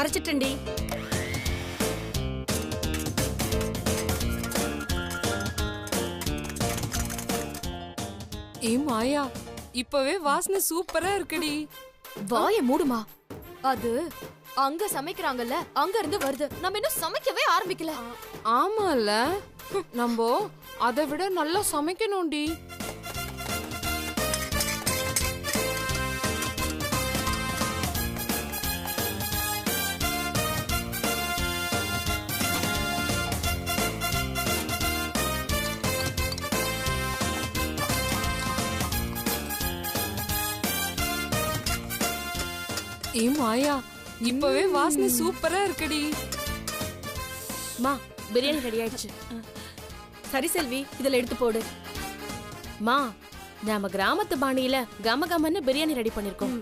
அரைச்சிட்டேன்டி. மாயா, இப்பவே வாசனை சூப்பரா இருக்குடி. வாய மூடுமா. அது அங்க சமைக்கிறாங்கல்ல, அங்க இருந்து வருது. நம்ம இன்னும் சமைக்கவே ஆரம்பிக்கல. ஆமால, நம்ம அதை விட நல்லா சமைக்கணும்டி. மாயா, இப்பவே வாசனை சூப்பரா இருக்குடி. மா, பிரியாணி ரெடி ஆயிடுச்சு. சரி செல்வி, இதுல எடுத்து போடு. மா, நாம கிராமத்து பாணியில கமகமன்னு பிரியாணி ரெடி பண்ணிருக்கோம்.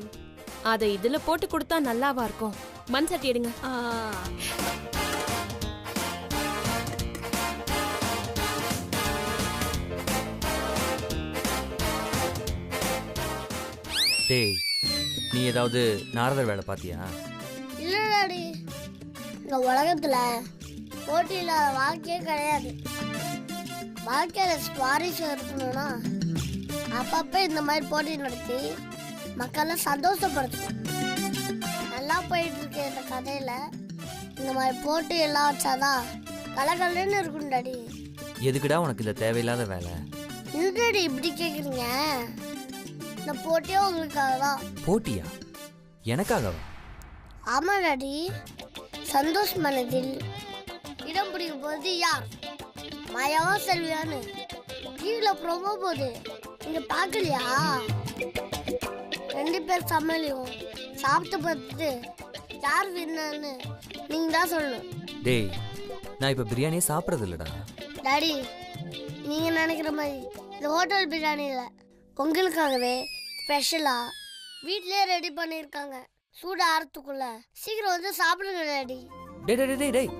அதை இதுல போட்டு கொடுத்தா நல்லாவா இருக்கும். மண் சட்டி எடுங்க. டேய், நீ ஏதாவது நாரதர் வேலை பாத்தியா? இல்ல டாடி, இந்த உலகத்துல போட்டி இல்லாத வாழ்க்கையே கிடையாது. வாழ்க்கையில சுவாரஸ்யம் இருக்கணும்னா அப்பப்ப இந்த மாதிரி போட்டி நடத்தி மக்களை சந்தோஷப்படுத்தணும். நல்லா போயிட்டு இருக்க இந்த கதையில இந்த மாதிரி போட்டி எல்லாம் வச்சாதான் கலகலன்னு இருக்கும் டாடி. எதுக்குடா உனக்கு இந்த தேவையில்லாத வேலை? டாடி இப்படி கேக்குறீங்க? இந்த போட்டியே உங்களுக்காக தான். போட்டியா? எனக்காகவா? ஆமா டாடி, சந்தோஷ் மனதில் இடம் பிடிக்கும் போது யார்? மாயாவா செல்வியான்னு டிவில ப்ரோமோ போது நீங்க பாக்கலையா? 2 பேர் சமையலையும் சாப்பிட்டு பார்த்துட்டு யார் வின்னு நீங்க தான் சொல்லணும். டேய், நான் இப்ப பிரியாணியே சாப்பிடறது இல்லடா. டாடி, நீங்க நினைக்கிற மாதிரி இந்த ஹோட்டல் பிரியாணி இல்ல, உங்களுக்காகவே ஸ்பெஷலா வீட்லயே ரெடி பண்ணிருக்காங்க. சூடு ஆறதுக்குள்ள சீக்கிரம் வந்து சாப்பிடுங்க டாடி. டேய் டேய் டேய் டேய்,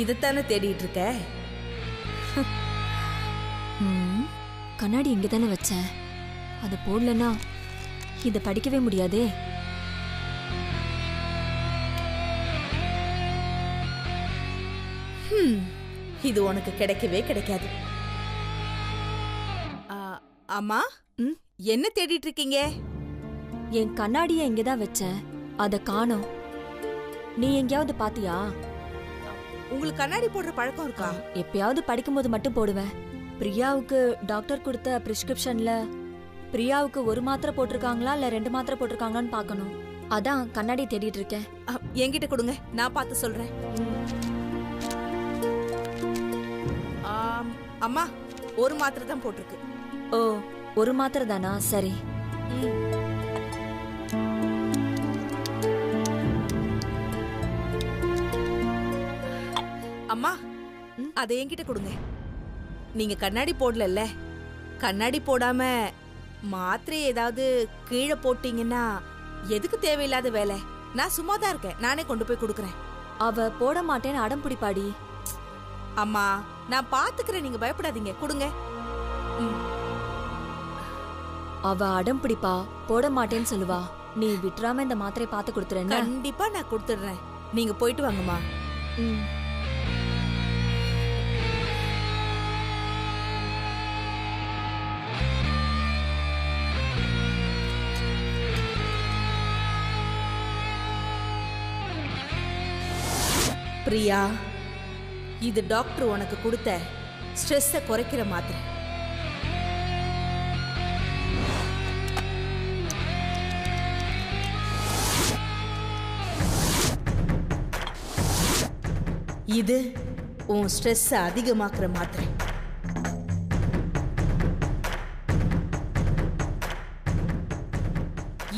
இதுதானே தேடிட்டு இருக்க? கண்ணாடி இங்க தானே வச்சேன். அதை போடலன்னா இதை படிக்கவே முடியாதே. இது உனக்கு கிடைக்கவே கிடைக்காது. அம்மா, என்ன தேடிட்டு இருக்கீங்க? என் கண்ணாடியை இங்கதான் வச்சேன், அதை காணோம். நீ எங்கேயாவது பாத்தியா? உங்களுக்கு கண்ணாடி போடுற பழக்கம் இருக்கா? எப்பயாவது படிக்கும்போது மட்டும் போடுவேன். பிரியாவுக்கு டாக்டர் கொடுத்த பிரிஸ்கிரிப்ஷன்ல பிரியாவுக்கு 1 மாத்திரை போட்டிருக்காங்களா இல்ல 2 மாத்திரை போட்டிருக்காங்களான்னு பார்க்கணும். அதான் கண்ணாடி தேடிட்டு இருக்கேன். என்கிட்ட கொடுங்க, நான் பார்த்து சொல்றேன். அம்மா, 1 மாத்திரை தான் போட்டிருக்கு. ஓ, 1 மாத்திரை தானா? சரி. அம்மா, அதை என்கிட்ட கொடுங்க. நீங்க கண்ணாடி போடல, கண்ணாடி போடாம மாத்திரை ஏதாவது கீழே போட்டீங்கன்னா எதுக்கு தேவையில்லாத வேலை? நான் சும்மா தான் இருக்கேன், நானே கொண்டு போய் கொடுக்கறேன். அவ போட மாட்டேன்னு அடம் பிடிப்பாடி. அம்மா, நான் பாத்துக்கிறேன், நீங்க பயப்படாதீங்க, கொடுங்க. அவ அடம் பிடிப்பா, போட மாட்டேன்னு சொல்லுவா. நீ விட்டுறாம இந்த மாத்திரை பார்த்து கொடுத்துறேன். கண்டிப்பா நான் கொடுத்துடுறேன், நீங்க போயிட்டு வாங்கம்மா. பிரியா, இது டாக்டர் உனக்கு கொடுத்த ஸ்ட்ரெஸ்ஸை குறைக்கிற மாத்திரை. இது உன் ஸ்ட்ரெஸ் அதிகமாக்குற மாத்திரை.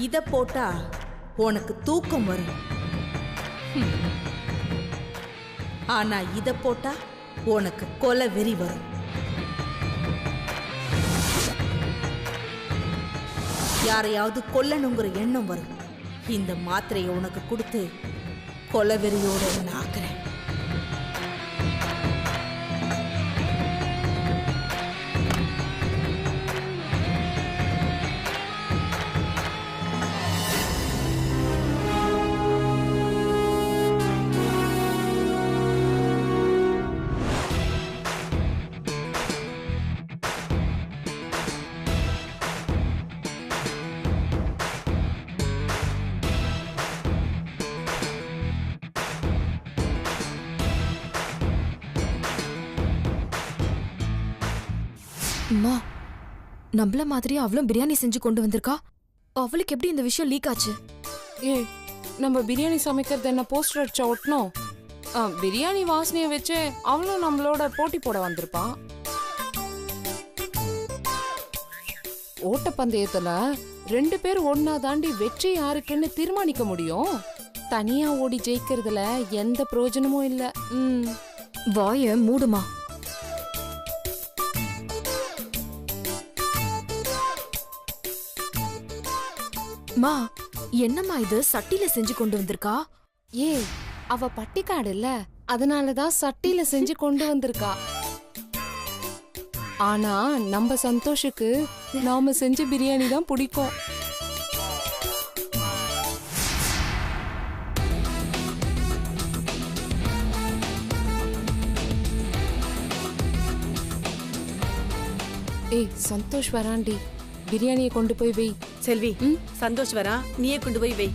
இத போட்டா உனக்கு தூக்கம் வரும். ஆனா இத போட்டா உனக்கு கொலை வெறி வரும். யாரையாவது கொல்லணுங்கிற எண்ணம் வரும். இந்த மாத்திரையை உனக்கு கொடுத்து கொலை வெறியோட நான் ஆக்குறேன். அம்மா, நம்மள மாதிரி அவளும் பிரியாணி செஞ்சு கொண்டு வந்திருக்கா. அவளுக்கு எப்படி இந்த விஷயம் லீக் ஆச்சு? ஏய், நம்ம பிரியாணி சமைக்கிறது என்ன போஸ்டர் அடிச்சா ஒட்டணும்? பிரியாணி வாசனையை வச்சு அவளும் நம்மளோட போட்டி போட வந்திருப்பான். ஓட்டப்பந்தயத்துல 2 பேர் ஒன்னா தாண்டி வெற்றி யாருக்குன்னு தீர்மானிக்க முடியும். தனியா ஓடி ஜெயிக்கிறதுல எந்த பிரயோஜனமும் இல்ல. வாய மூடுமா. மா, என்னம்மா இது சட்டில செஞ்சு கொண்டு வந்திருக்கா? ஏய், அவ பட்டிக்காடு இல்ல, அதனாலதான் சட்டியில செஞ்சு கொண்டு வந்திருக்கா. ஆனா நம்ம சந்தோஷுக்கு நாம செஞ்ச பிரியாணி தான் பிடிக்கும். ஏய், சந்தோஷ் வராண்டி, பிரியாணியை கொண்டு போய் வை. செல்வி, சந்தோஷ் வரா, நீயே கொண்டு போய் வை.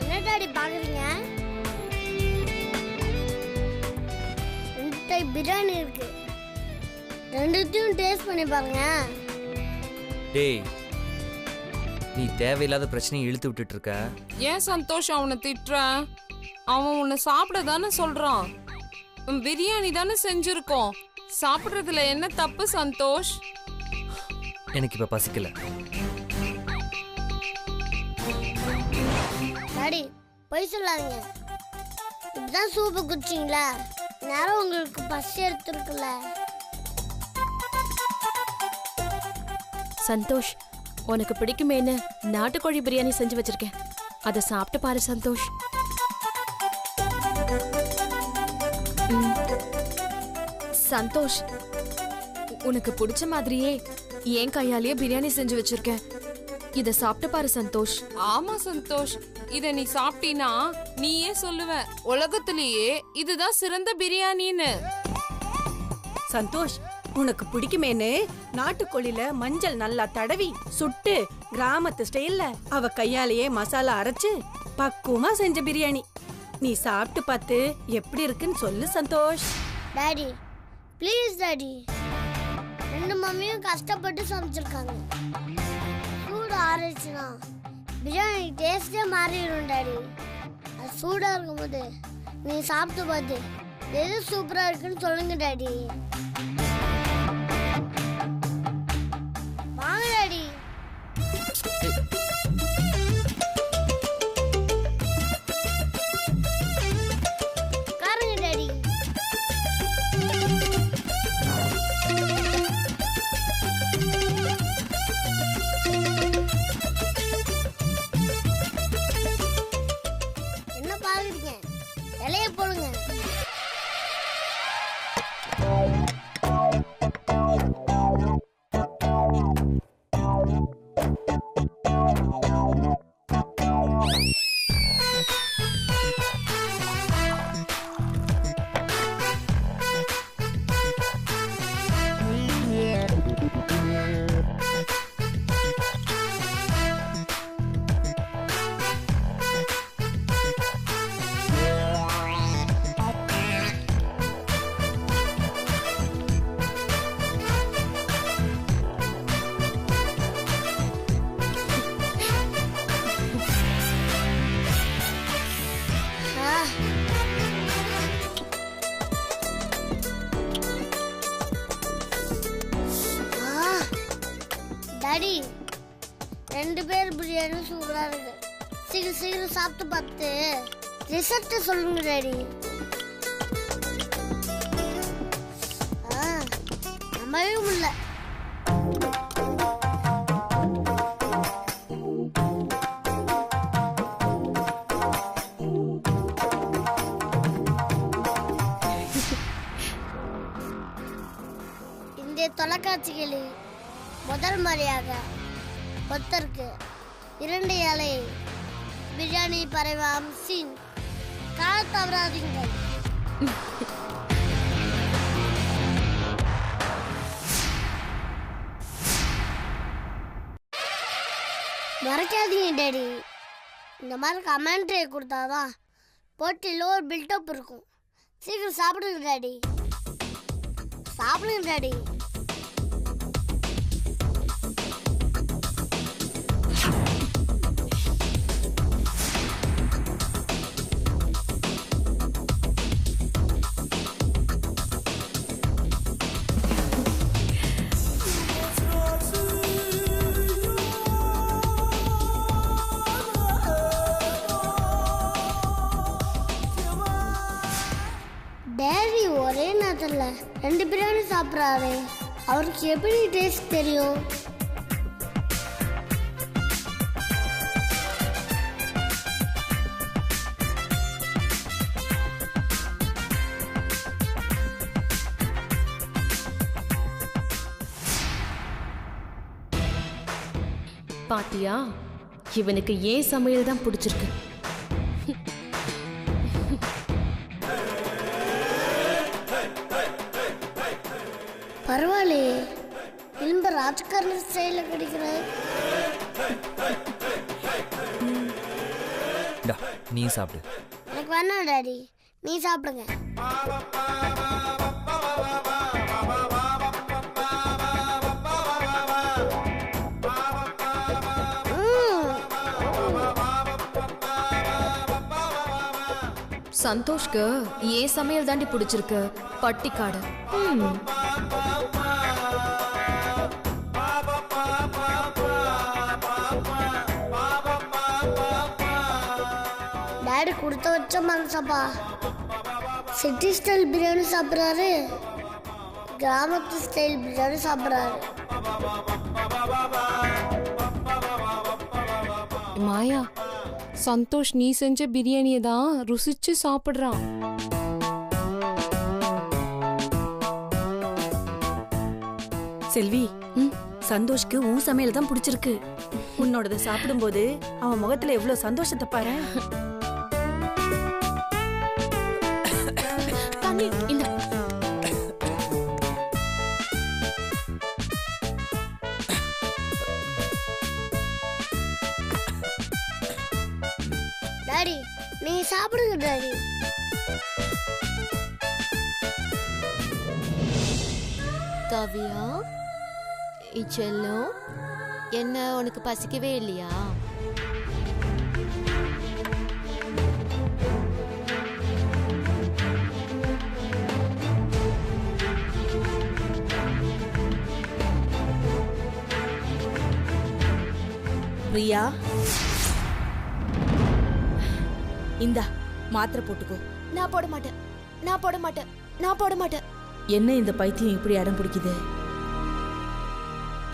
என்ன டாடி பாக்குறீங்க? 2 டைப் பிரியாணி இருக்கு. 2த்தையும் டேஸ்ட் பண்ணி பாருங்க. டேய், நீ தேவையில்லாத பிரச்சனையை இழுத்து விட்டுட்டு இருக்க. ஏன் சந்தோஷ் அவனை திட்டுற? அவன் உன்னை சாப்பிட தானே சொல்றான். பிரியாணி தானே செஞ்சிருக்கோம். சாப்பிடுறதுல என்ன தப்பு சந்தோஷ்? எனக்கு இப்ப பசிக்கல. டாடி, போய் சொல்லாதீங்க. இப்பதான் சூப்பு குடிச்சிங்களா, நேரம் உங்களுக்கு பசி எடுத்துருக்குல்ல. சந்தோஷ், உனக்கு பிடிக்குமேன்னு நாட்டுக்கோழி பிரியாணி செஞ்சு வச்சிருக்கேன். அதை சாப்பிட்டு பாரு சந்தோஷ். சந்தோஷ், உனக்கு பிடிச்ச மாதிரியே என் கையாலேயே பிரியாணி செஞ்சு வச்சிருக்கேன். இத சாப்பிட்டு பாரு சந்தோஷ். ஆமா சந்தோஷ், இத நீ சாப்பிட்டீனா நீயே சொல்லுவ உலகத்திலேயே இதுதான் சிறந்த பிரியாணின்னு. சந்தோஷ், உனக்கு பிடிக்குமேன்னு நாட்டுக்கோழில மஞ்சள் நல்லா தடவி சுட்டு கிராமத்து ஸ்டைல்ல அவ கையாலேயே மசாலா அரைச்சு பக்குவமா செஞ்ச பிரியாணி. நீ சாப்பிட்டு பார்த்து எப்படி இருக்குன்னு சொல்லு சந்தோஷ். Daddy, please daddy. 2 மம்மியும் கஷ்டப்பட்டு சமைச்சிருக்காங்க. சூடு ஆறிடுச்சுன்னா பிரியாணி டேஸ்டே மாறிடும் டாடி. அது சூடா இருக்கும்போது நீ சாப்பிட்டு பார்த்து எது சூப்பரா இருக்குன்னு சொல்லுங்க டாடி. வாங்க டாடி. உட்காருங்க டாடி. என்ன பாக்குறீங்க? இலைய போடுங்க. டாடி 2 பேர் பிரியாணி சூப்பரா இருக்கு. சீக்கிரம் சீக்கிரம் சாப்பிட்டு பார்த்து ரிசல்ட் சொல்லுங்க டாடி. நம்பவே முடியல. இந்த தொலைக்காட்சிகளில் முதல் முறையாக ஒருத்தருக்கு 2 இலை பிரியாணி பரவாம் சீன் காண தவறாதீங்கள். மறக்காதீங்க டாடி. இந்த மாதிரி கமெண்ட்ரி கொடுத்தாதான் போட்டியில் ஒரு பில்டப் இருக்கும். சீக்கிரம் சாப்பிடுங்க டாடி. சாப்பிடுங்க டாடி. டேடி ஒரே நேரத்தில் 2 பிரியாணி சாப்பிட்றாரு. அவருக்கு எப்படி டேஸ்ட் தெரியும்? பாத்தியா, இவனுக்கு ஏன் சமையல் தான் பிடிச்சிருக்கு. பரவாயில்லையே, இன்ப ராஜ்காரன் ஸ்டைலில் கிடைக்கிறது. நீ சாப்பிடு. எனக்கு வேணாம் டாடி, நீ சாப்பிடுங்க. சந்தோஷ்க்கு ஏன் சமையல் தாண்டி பிடிச்சிருக்கு. பட்டிக்காடு. டாடி கொடுத்து வச்ச மனசப்பா. சிட்டி ஸ்டைல் பிரியாணி சாப்பிட்றாரு, கிராமத்து ஸ்டைல் பிரியாணி சாப்பிட்றாரு. மாயா, சந்தோஷ் நீ செஞ்ச பிரியாணியை தான் ருசிச்சு சாப்பிடுறான். செல்வி, சந்தோஷ்க்கு உன் சமையல் தான் பிடிச்சிருக்கு. உன்னோடத சாப்பிடும்போது அவன் முகத்துல எவ்வளவு சந்தோஷத்தை பாரு. இந்த டாடி நீ சாப்பிடுங்க டாடி. காவியா, செல்லம், என்ன உனக்கு பசிக்கவே இல்லையா? பிரியா, இந்தா மாத்திரை போட்டுக்கோ. நான் போட மாட்டேன், நான் போட மாட்டேன், நான் போட மாட்டேன். என்ன இந்த பைத்தியம் இப்படி அடம் பிடிக்குது?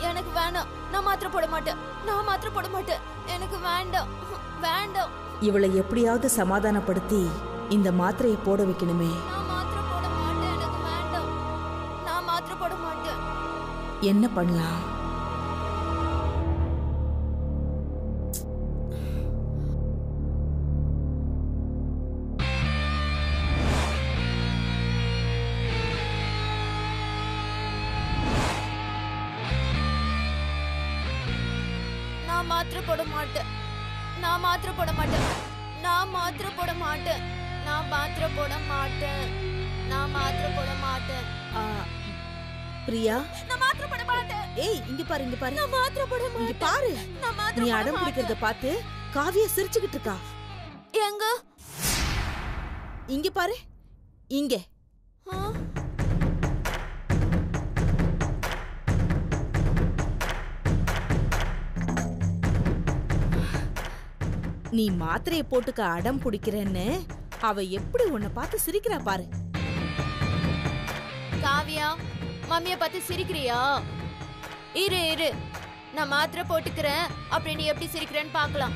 எனக்கு வேணாம், நான் மாத்திரை போட மாட்டேன், நான் மாத்திரை போட மாட்டேன். எனக்கு வேண்டாம், வேண்டாம். இவளை எப்படியாவது சமாதானப்படுத்தி இந்த மாத்திரையை போட வைக்கணுமே. நான் மாத்திரை போட மாட்டேன், எனக்கு வேண்டாம். நான் மாத்திரை போட மாட்டேன். என்ன பண்ணலாம்? நான் மாத்திரை போட மாட்டேன், நான் மாத்திரை போட மாட்டேன், நான் மாத்திரை போட மாட்டேன், நான் மாத்திரை போட மாட்டேன், நான் மாத்திரை போட மாட்டேன். பிரியா, நான் மாத்திரை போட மாட்டேன். ஏய் இங்க பாரு, இங்க பாரு, நான் மாத்திரை போட இங்க மாட்டேன். பாரு. நான் மாத்திரை நீ போட அடம் பிடிக்கிறத மாட்டேன். பார்த்து காவியா சிரிச்சுக்கிட்டு இருக்கா. எங்க? இங்க பாரு, இங்க. ஆ? நீ மாத்திரையை போட்டுக்க அடம் பிடிக்கிறேன்னு அவ எப்படி உன்னை பார்த்து சிரிக்கிறா பாரு. காவியா, மம்மிய பார்த்து சிரிக்கிறியா? இரு இரு, நான் மாத்திரை போட்டுக்கிறேன், அப்படி நீ எப்படி சிரிக்கிறேன்னு பார்க்கலாம்.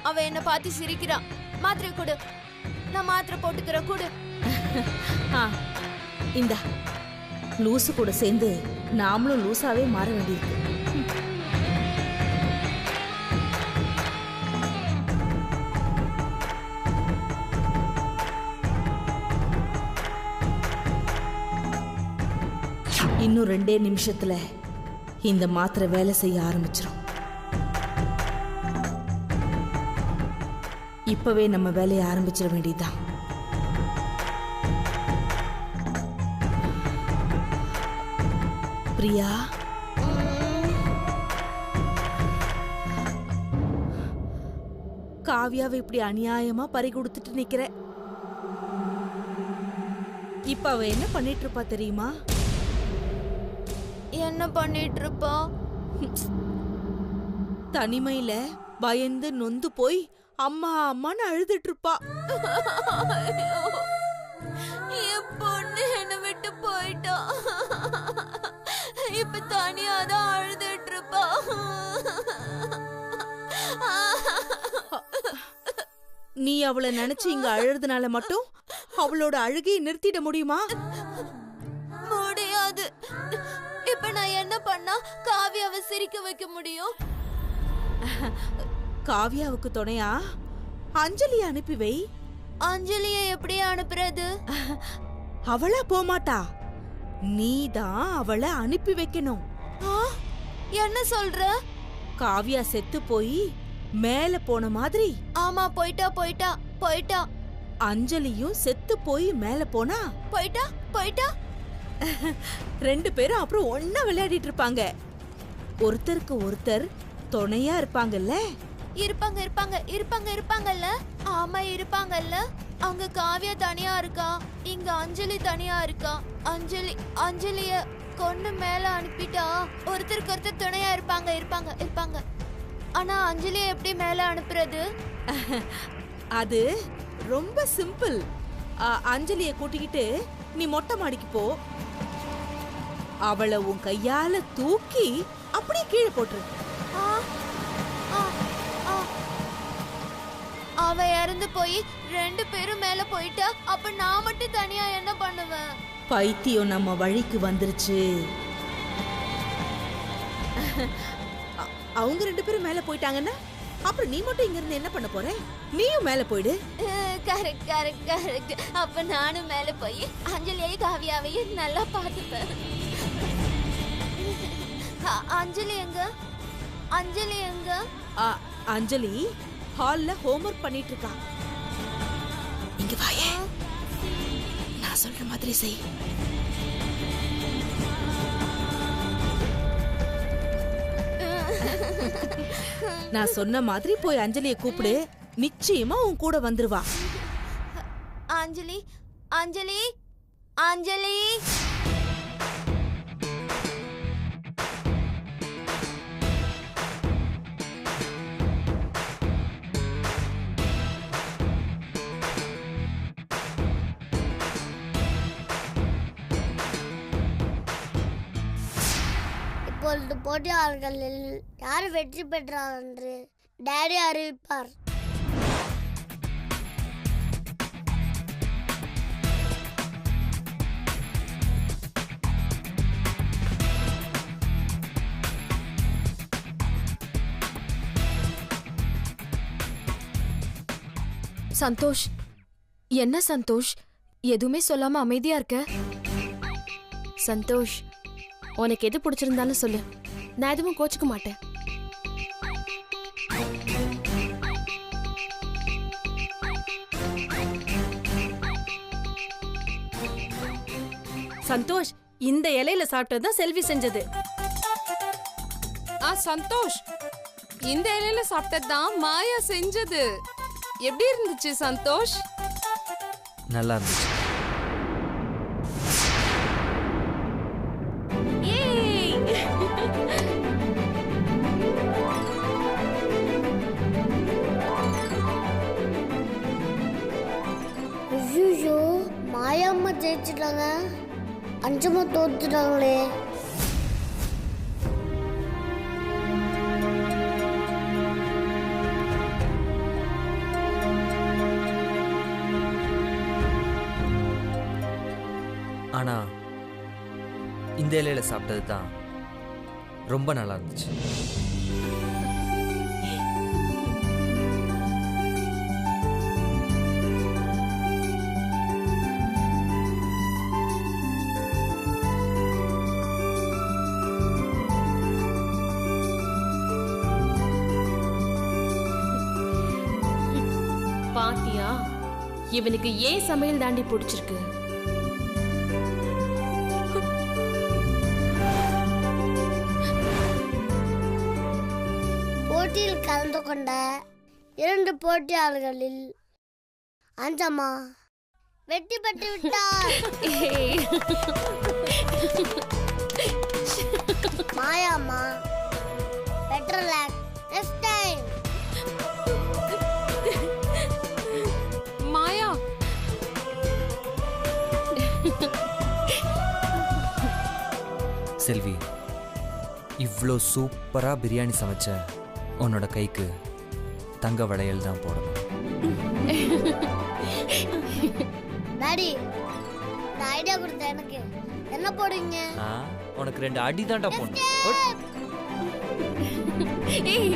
அவ என்ன பார்த்து சிரிக்கிறா. மாத்திரை கொடு, நான் மாத்திரை போட்டுக்கிறேன், கொடு. இந்தா, லூசு கூட சேர்ந்து நாமளும் லூசாவே மாற வேண்டியிருக்கு. இன்னும் 2 நிமிஷத்துல இந்த மாத்திரை வேலை செய்ய ஆரம்பிச்சிடும். இப்பவே நம்ம வேலையை ஆரம்பிச்சிட வேண்டியதுதான். பிரியா, காவியாவை இப்படி அநியாயமா பறி கொடுத்துட்டு நிக்கிற. இப்ப அவ என்ன பண்ணிட்டு இருப்பா தெரியுமா? என்ன பண்ணிட்டு இருப்பா? தனிமையில பயந்து நொந்து போய் அம்மா அம்மான்னு அழுதுட்டு இருப்பா. என் பொண்ணு என்ன விட்டு போயிட்டா. இப்ப தனியாதான் அழுதுட்டு இருப்பா. நீ அவளை நினைச்சு இங்க அழுறதுனால மட்டும் அவளோட அழுகையை நிறுத்திட முடியுமா? முடியாது. இப்ப நான் என்ன பண்ணா காவியாவை சிரிக்க வைக்க முடியும்? காவியாவுக்கு துணையா அஞ்சலியை அனுப்பி வை. அஞ்சலியை எப்படி அனுப்புறது? அவளா போமாட்டா, நீதான் அவளை அனுப்பி வைக்கணும். என்ன சொல்ற? காவியா செத்து போய் மேல போன மாதிரி. ஆமா, போயிட்டா போயிட்டா போயிட்டா. அஞ்சலியும் செத்து போய் மேல போனா போயிட்டா போயிட்டா. 2 பேரும் அப்புறம் ஒன்னா விளையாடிட்டு இருப்பாங்க. ஒருத்தருக்கு ஒருத்தர் துணையா இருப்பாங்கல்ல. இருப்பாங்க இருப்பாங்க இருப்பாங்க இருப்பாங்கல்ல. ஆமா, இருப்பாங்கல்ல. அங்க காவியா தனியா இருக்கா, இங்க அஞ்சலி தனியா இருக்கா. அஞ்சலிய கொண்டு மேல அனுப்பிட்டா ஒருத்தருக்கு ஒருத்தர் துணையா இருப்பாங்க இருப்பாங்க இருப்பாங்க. ஆனா அஞ்சலிய எப்படி மேல அனுப்புறது? அது ரொம்ப சிம்பிள். அஞ்சலிய கூட்டிக்கிட்டு நீ மொட்டை மாடிக்கு போ. அவளை உன் கையால தூக்கி அப்படியே கீழே போட்டுரு. அவ இறந்து போய் 2 பேரும் மேல போயிட்டா, அப்ப நான் மட்டும் தனியா என்ன பண்ணுவேன்? பைத்தியம் நம்ம வழிக்கு வந்துருச்சு. அவங்க 2 பேரும் மேல போயிட்டாங்கன்னா அப்புறம் நீ மட்டும் இங்க இருந்து என்ன பண்ண போற? நீயும் மேல போயிடு. Correct correct correct. அப்ப நானும் மேல போய் அஞ்சலியை காவியாவையும் நல்லா பார்த்துப்பேன். அஞ்சலி எங்க? அஞ்சலி எங்க? அஞ்சலி ஹால்ல ஹோம்வொர்க் பண்ணிட்டு இருக்கா. இங்க வாயே, நான் சொல்ற மாதிரி செய். நான் சொன்ன மாதிரி போய் அஞ்சலியை கூப்பிடு. நிச்சயமா உன் கூட வந்துருவா. அஞ்சலி அஞ்சலி அஞ்சலி. இப்பொழுது போட்டியாளர்களில் யார் வெற்றி பெற்றார் என்று டாடி அறிவிப்பார். சந்தோஷ், என்ன சந்தோஷ், எதுவுமே சொல்லாம அமைதியா இருக்க? சந்தோஷ், உனக்கு எது பிடிச்சிருந்தாலும் சொல்லு, நான் எதுவும் கோச்சுக்க மாட்டேன். சந்தோஷ், இந்த இலையில சாப்பிட்டதுதான் செல்வி செஞ்சது. சந்தோஷ், இந்த இலையில சாப்பிட்டதுதான் மாயா செஞ்சது. எப்படி இருந்துச்சு சந்தோஷ்? நல்லா இருந்துச்சு. வச்சுட்டாங்க. அஞ்சமா தோத்துட்டாங்களே. ஆனா இந்த இலையில சாப்பிட்டது தான் ரொம்ப நல்லா இருந்துச்சு. பாத்தியா, இவனுக்கு ஏன் சமையல் தாண்டி பிடிச்சிருக்கு. போட்டியில் கலந்து கொண்ட 2 போட்டியாளர்களில் அஞ்சம்மா வெற்றி பெற்று விட்டார். மாயாம்மா பெட்டர் லக் நெக்ஸ்ட் டைம். மாயா, செல்வி, இவ்வளோ சூப்பரா பிரியாணி சமைச்ச உன்னோட கைக்கு தங்க வளையல் தான் போடணும். டாடி, நான் ஐடியா கொடுத்த எனக்கு என்ன போடுங்க? உனக்கு 2 அடி தான்டா போடணும். ஏய்